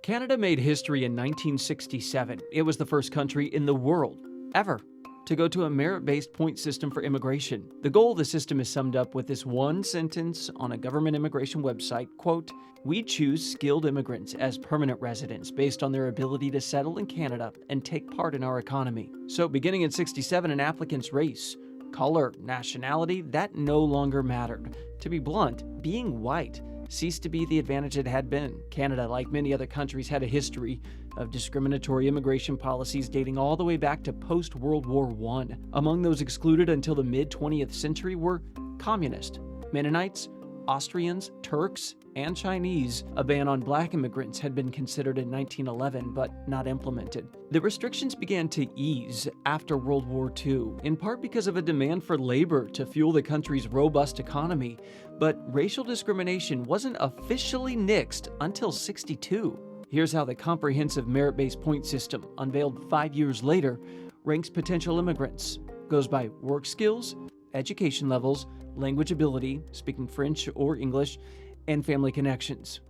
Canada made history in 1967. It was the first country in the world, ever, to go to a merit-based point system for immigration. The goal of the system is summed up with this one sentence on a government immigration website, quote, "We choose skilled immigrants as permanent residents based on their ability to settle in Canada and take part in our economy." So beginning in 67, an applicant's race, color, nationality, that no longer mattered. To be blunt, being white ceased to be the advantage it had been. Canada, like many other countries, had a history of discriminatory immigration policies dating all the way back to post-World War I. Among those excluded until the mid-20th century were communist, Mennonites, Austrians, Turks, and Chinese. A ban on black immigrants had been considered in 1911, but not implemented. The restrictions began to ease after World War II, in part because of a demand for labor to fuel the country's robust economy. But racial discrimination wasn't officially nixed until '62. Here's how the comprehensive merit-based point system, unveiled 5 years later, ranks potential immigrants. Goes by work skills, education levels, language ability, speaking French or English, and family connections.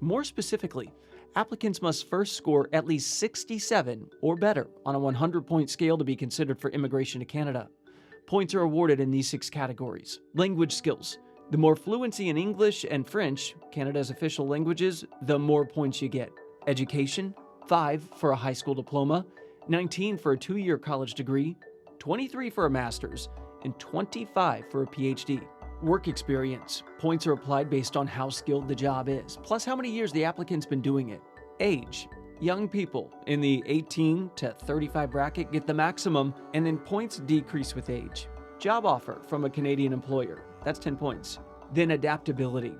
More specifically, applicants must first score at least 67 or better on a 100-point scale to be considered for immigration to Canada. Points are awarded in these 6 categories. Language skills. The more fluency in English and French, Canada's official languages, the more points you get. Education, 5 for a high school diploma, 19 for a 2-year college degree, 23 for a master's, and 25 for a PhD. Work experience. Points are applied based on how skilled the job is, plus how many years the applicant's been doing it. Age. Young people in the 18 to 35 bracket get the maximum, and then points decrease with age. Job offer from a Canadian employer. That's 10 points. Then adaptability.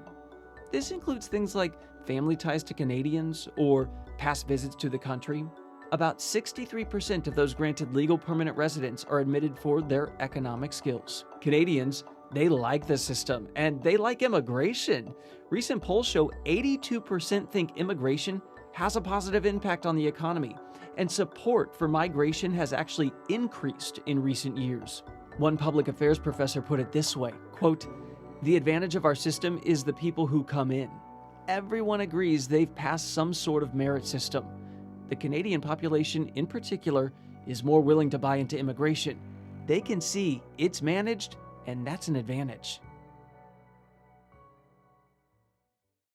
This includes things like family ties to Canadians or past visits to the country. About 63% of those granted legal permanent residence are admitted for their economic skills. Canadians, they like the system and they like immigration. Recent polls show 82% think immigration has a positive impact on the economy, and support for migration has actually increased in recent years. One public affairs professor put it this way, quote, "The advantage of our system is the people who come in. Everyone agrees they've passed some sort of merit system. The Canadian population in particular is more willing to buy into immigration. They can see it's managed, and that's an advantage."